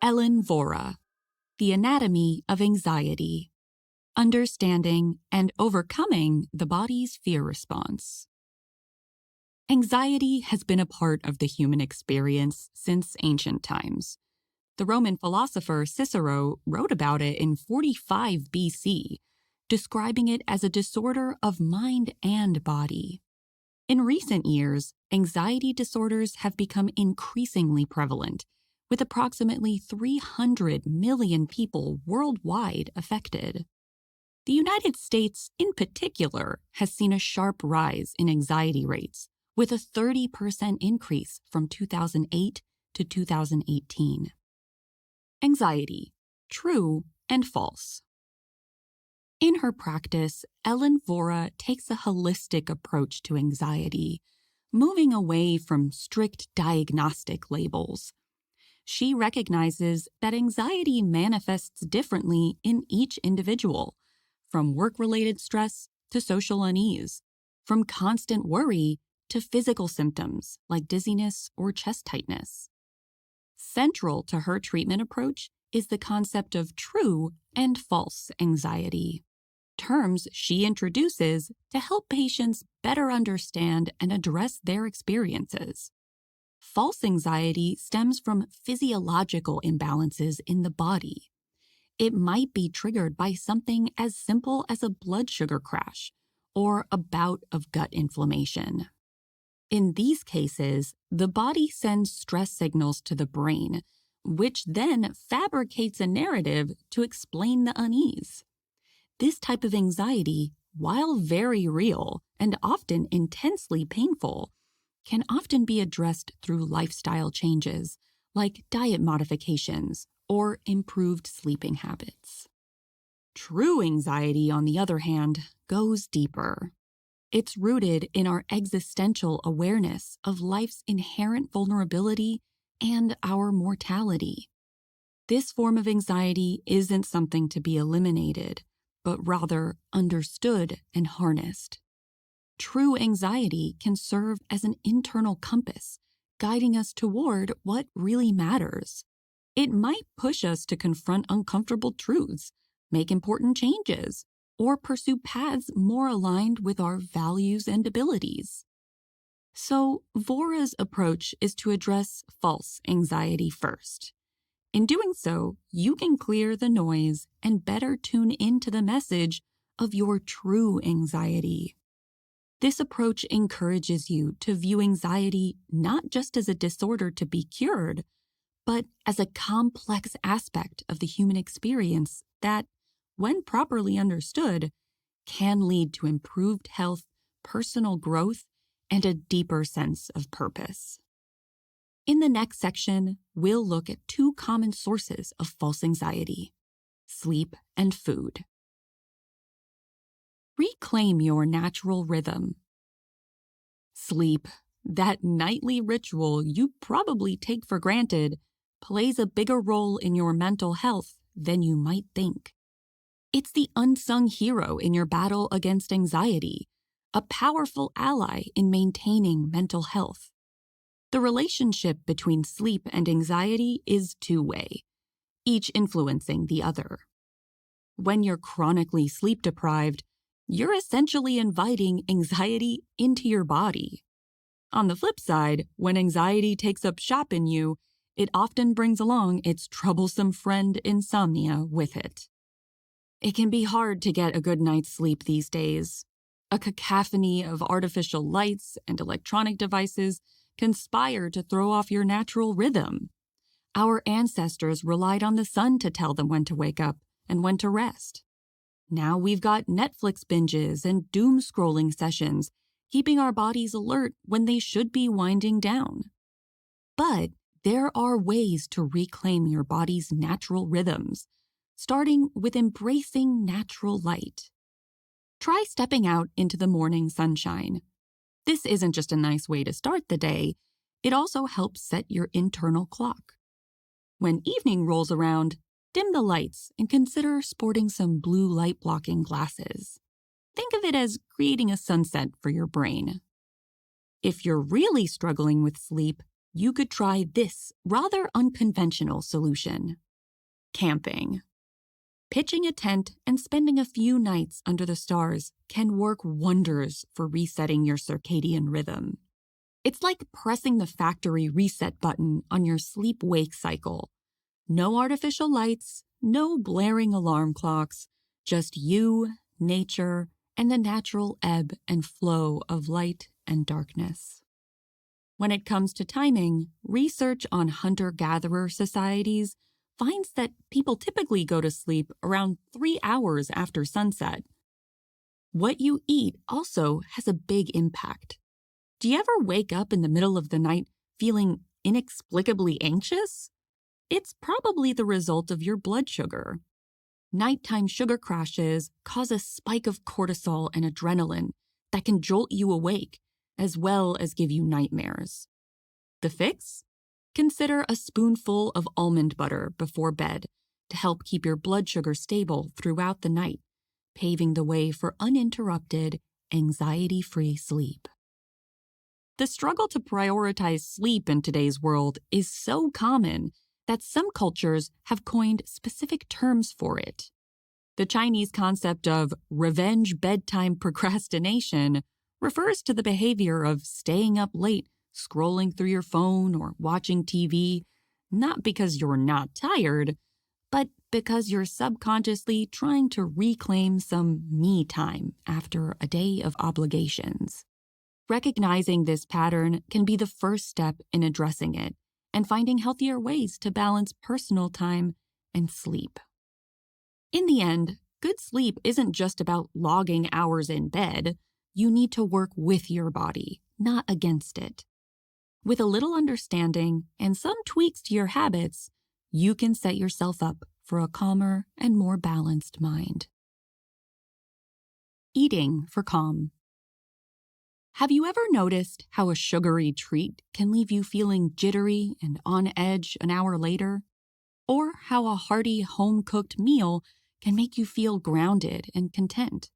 Vora, The Anatomy of Anxiety, Understanding and Overcoming the Body's Fear Response. Anxiety has been a part of the human experience since ancient times. The Roman philosopher Cicero wrote about it in 45 BC, describing it as a disorder of mind and body. In recent years, anxiety disorders have become increasingly prevalent, with approximately 300 million people worldwide affected. The United States, in particular, has seen a sharp rise in anxiety rates, with a 30% increase from 2008 to 2018. Anxiety, true and false. In her practice, Vora takes a holistic approach to anxiety, moving away from strict diagnostic labels. She recognizes that anxiety manifests differently in each individual, from work-related stress to social unease, from constant worry to physical symptoms like dizziness or chest tightness. Central to her treatment approach is the concept of true and false anxiety, terms she introduces to help patients better understand and address their experiences. False anxiety stems from physiological imbalances in the body. It might be triggered by something as simple as a blood sugar crash or a bout of gut inflammation. In these cases, the body sends stress signals to the brain, which then fabricates a narrative to explain the unease. This type of anxiety, while very real and often intensely painful, can often be addressed through lifestyle changes like diet modifications or improved sleeping habits. True anxiety, on the other hand, goes deeper. It's rooted in our existential awareness of life's inherent vulnerability and our mortality. This form of anxiety isn't something to be eliminated, but rather understood and harnessed. True anxiety can serve as an internal compass, guiding us toward what really matters. It might push us to confront uncomfortable truths, make important changes, or pursue paths more aligned with our values and abilities. So, Vora's approach is to address false anxiety first. In doing so, you can clear the noise and better tune into the message of your true anxiety. This approach encourages you to view anxiety not just as a disorder to be cured, but as a complex aspect of the human experience that, when properly understood, can lead to improved health, personal growth, and a deeper sense of purpose. In the next section, we'll look at two common sources of false anxiety: sleep and food. Reclaim your natural rhythm. Sleep, that nightly ritual you probably take for granted, plays a bigger role in your mental health than you might think. It's the unsung hero in your battle against anxiety, a powerful ally in maintaining mental health. The relationship between sleep and anxiety is two-way, each influencing the other. When you're chronically sleep-deprived, you're essentially inviting anxiety into your body. On the flip side, when anxiety takes up shop in you, it often brings along its troublesome friend insomnia with it. It can be hard to get a good night's sleep these days. A cacophony of artificial lights and electronic devices conspire to throw off your natural rhythm. Our ancestors relied on the sun to tell them when to wake up and when to rest. Now we've got Netflix binges and doom-scrolling sessions, keeping our bodies alert when they should be winding down. But there are ways to reclaim your body's natural rhythms, starting with embracing natural light. Try stepping out into the morning sunshine. This isn't just a nice way to start the day, it also helps set your internal clock. When evening rolls around, dim the lights and consider sporting some blue light-blocking glasses. Think of it as creating a sunset for your brain. If you're really struggling with sleep, you could try this rather unconventional solution: camping. Pitching a tent and spending a few nights under the stars can work wonders for resetting your circadian rhythm. It's like pressing the factory reset button on your sleep-wake cycle. No artificial lights, no blaring alarm clocks, just you, nature, and the natural ebb and flow of light and darkness. When it comes to timing, research on hunter-gatherer societies finds that people typically go to sleep around 3 hours after sunset. What you eat also has a big impact. Do you ever wake up in the middle of the night feeling inexplicably anxious? It's probably the result of your blood sugar. Nighttime sugar crashes cause a spike of cortisol and adrenaline that can jolt you awake, as well as give you nightmares. The fix? Consider a spoonful of almond butter before bed to help keep your blood sugar stable throughout the night, paving the way for uninterrupted, anxiety-free sleep. The struggle to prioritize sleep in today's world is so common that some cultures have coined specific terms for it. The Chinese concept of revenge bedtime procrastination refers to the behavior of staying up late, scrolling through your phone or watching TV, not because you're not tired, but because you're subconsciously trying to reclaim some me time after a day of obligations. Recognizing this pattern can be the first step in addressing it and finding healthier ways to balance personal time and sleep. In the end, good sleep isn't just about logging hours in bed. You need to work with your body, not against it. With a little understanding and some tweaks to your habits, you can set yourself up for a calmer and more balanced mind. Eating for calm. Have you ever noticed how a sugary treat can leave you feeling jittery and on edge an hour later? Or how a hearty home-cooked meal can make you feel grounded and content?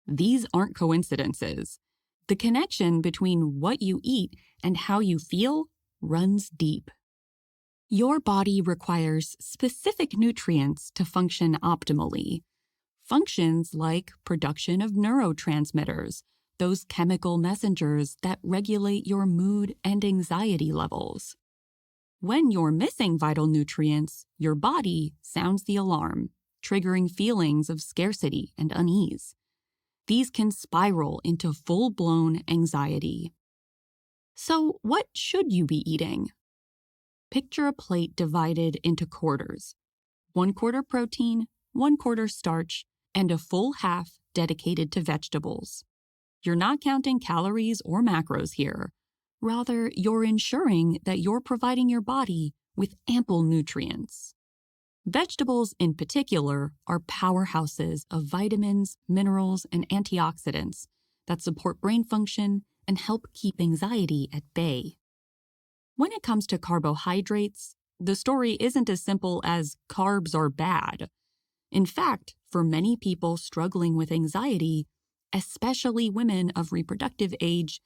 These aren't coincidences. The connection between what you eat and how you feel runs deep. Your body requires specific nutrients to function optimally. Functions like production of neurotransmitters, those chemical messengers that regulate your mood and anxiety levels. When you're missing vital nutrients, your body sounds the alarm, triggering feelings of scarcity and unease. These can spiral into full-blown anxiety. So, what should you be eating? Picture a plate divided into quarters: 1/4 protein, 1/4 starch, and a full half dedicated to vegetables. You're not counting calories or macros here. Rather, you're ensuring that you're providing your body with ample nutrients. Vegetables, in particular, are powerhouses of vitamins, minerals, and antioxidants that support brain function and help keep anxiety at bay. When it comes to carbohydrates, the story isn't as simple as carbs are bad. In fact, for many people struggling with anxiety, especially women of reproductive age,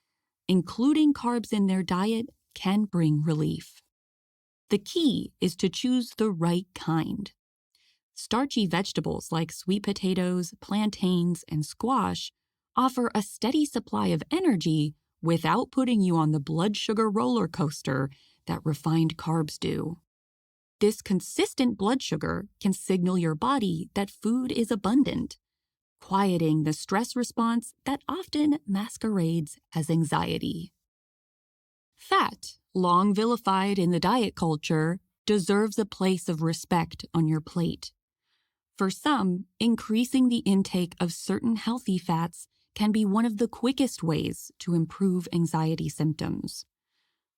including carbs in their diet can bring relief. The key is to choose the right kind. Starchy vegetables like sweet potatoes, plantains, and squash offer a steady supply of energy without putting you on the blood sugar roller coaster that refined carbs do. This consistent blood sugar can signal your body that food is abundant, quieting the stress response that often masquerades as anxiety. Fat, long vilified in the diet culture, deserves a place of respect on your plate. For some, increasing the intake of certain healthy fats can be one of the quickest ways to improve anxiety symptoms.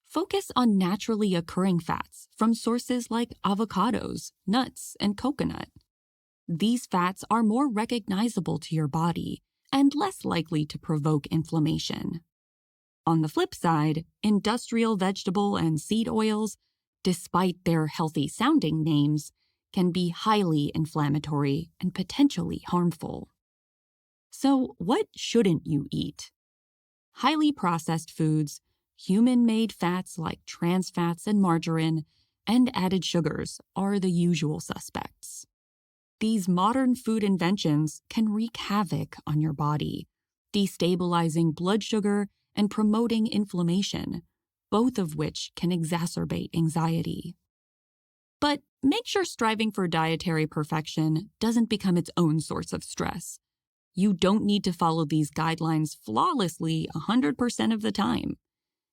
Focus on naturally occurring fats from sources like avocados, nuts, and coconut. These fats are more recognizable to your body and less likely to provoke inflammation. On the flip side, industrial vegetable and seed oils, despite their healthy-sounding names, can be highly inflammatory and potentially harmful. So, what shouldn't you eat? Highly processed foods, human-made fats like trans fats and margarine, and added sugars are the usual suspects. These modern food inventions can wreak havoc on your body, destabilizing blood sugar and promoting inflammation, both of which can exacerbate anxiety. But make sure striving for dietary perfection doesn't become its own source of stress. You don't need to follow these guidelines flawlessly 100% of the time.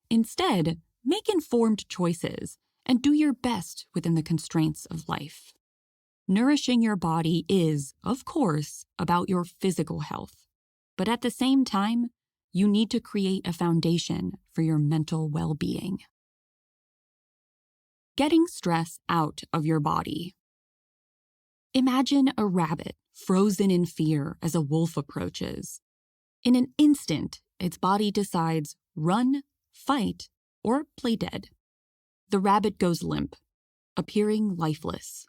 Instead, make informed choices and do your best within the constraints of life. Nourishing your body is, of course, about your physical health, but at the same time, you need to create a foundation for your mental well-being. Getting stress out of your body. Imagine a rabbit frozen in fear as a wolf approaches. In an instant, its body decides run, fight, or play dead. The rabbit goes limp, appearing lifeless.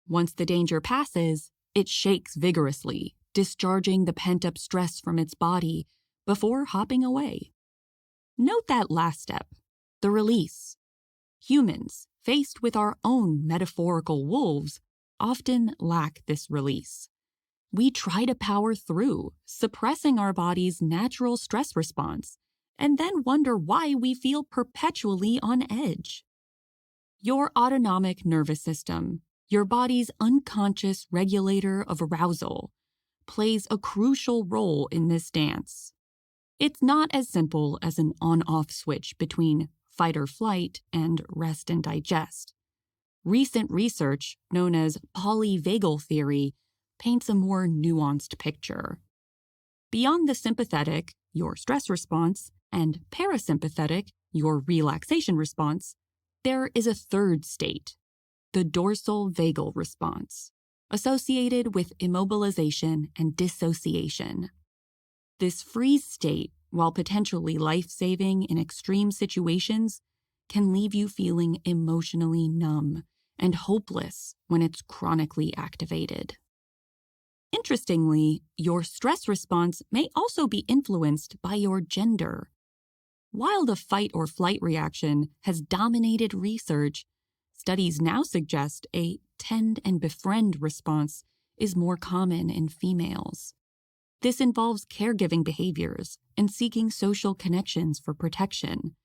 Once the danger passes, it shakes vigorously, discharging the pent-up stress from its body before hopping away. Note that last step, the release. Humans, faced with our own metaphorical wolves, often lack this release. We try to power through, suppressing our body's natural stress response, and then wonder why we feel perpetually on edge. Your autonomic nervous system, your body's unconscious regulator of arousal, plays a crucial role in this dance. It's not as simple as an on-off switch between fight or flight and rest and digest. Recent research, known as polyvagal theory, paints a more nuanced picture. Beyond the sympathetic, your stress response, and parasympathetic, your relaxation response, there is a third state, the dorsal vagal response, associated with immobilization and dissociation. This freeze state, while potentially life-saving in extreme situations, can leave you feeling emotionally numb and hopeless when it's chronically activated. Interestingly, your stress response may also be influenced by your gender. While the fight or flight reaction has dominated research, studies now suggest a tend and befriend response is more common in females. This involves caregiving behaviors and seeking social connections for protection,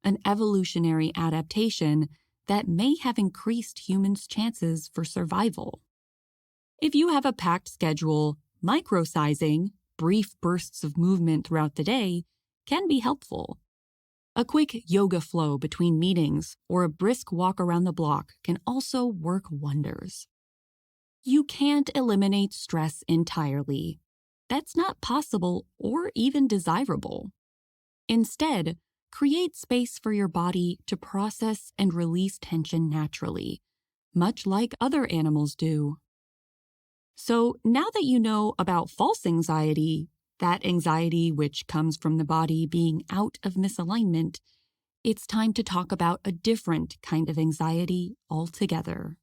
an evolutionary adaptation that may have increased humans' chances for survival. If you have a packed schedule, microsizing, brief bursts of movement throughout the day, can be helpful. A quick yoga flow between meetings or a brisk walk around the block can also work wonders. You can't eliminate stress entirely. That's not possible or even desirable. Instead, create space for your body to process and release tension naturally, much like other animals do. So now that you know about false anxiety, that anxiety which comes from the body being out of misalignment, it's time to talk about a different kind of anxiety altogether.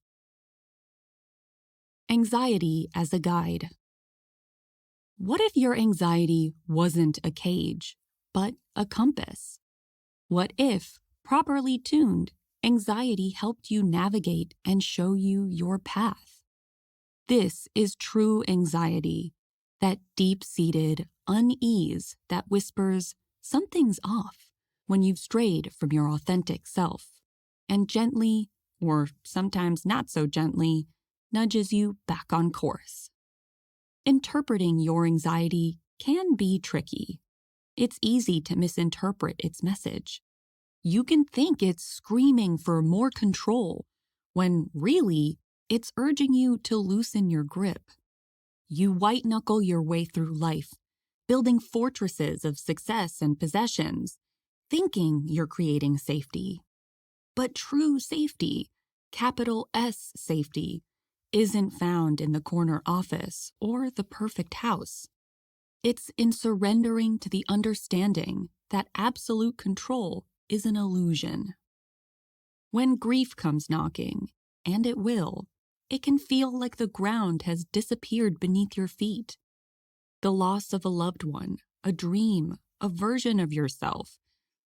Anxiety as a guide. What if your anxiety wasn't a cage, but a compass? What if, properly tuned, anxiety helped you navigate and show you your path? This is true anxiety, that deep-seated unease that whispers something's off when you've strayed from your authentic self, and gently, or sometimes not so gently, nudges you back on course. Interpreting your anxiety can be tricky. It's easy to misinterpret its message. You can think it's screaming for more control, when really, it's urging you to loosen your grip. You white-knuckle your way through life, building fortresses of success and possessions, thinking you're creating safety. But true safety, capital S safety, isn't found in the corner office or the perfect house. It's in surrendering to the understanding that absolute control is an illusion. When grief comes knocking, and it will, it can feel like the ground has disappeared beneath your feet. The loss of a loved one, a dream, a version of yourself,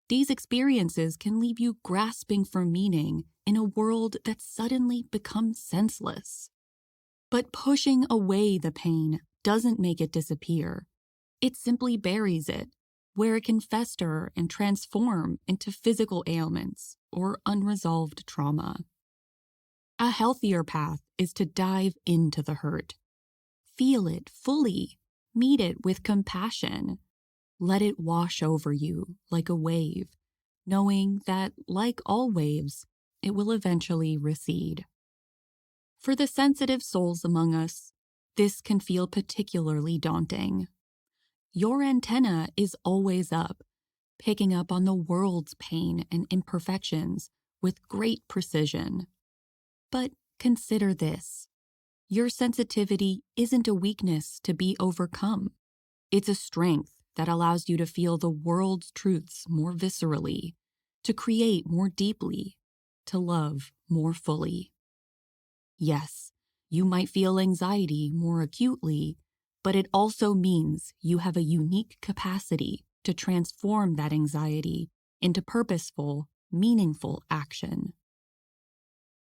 These experiences can leave you grasping for meaning in a world that suddenly becomes senseless. But pushing away the pain doesn't make it disappear. It simply buries it, where it can fester and transform into physical ailments or unresolved trauma. A healthier path is to dive into the hurt. Feel it fully. Meet it with compassion. Let it wash over you like a wave, knowing that, like all waves, it will eventually recede. For the sensitive souls among us, this can feel particularly daunting. Your antenna is always up, picking up on the world's pain and imperfections with great precision. But consider this. Your sensitivity isn't a weakness to be overcome. It's a strength that allows you to feel the world's truths more viscerally, to create more deeply, to love more fully. Yes, you might feel anxiety more acutely, but it also means you have a unique capacity to transform that anxiety into purposeful, meaningful action.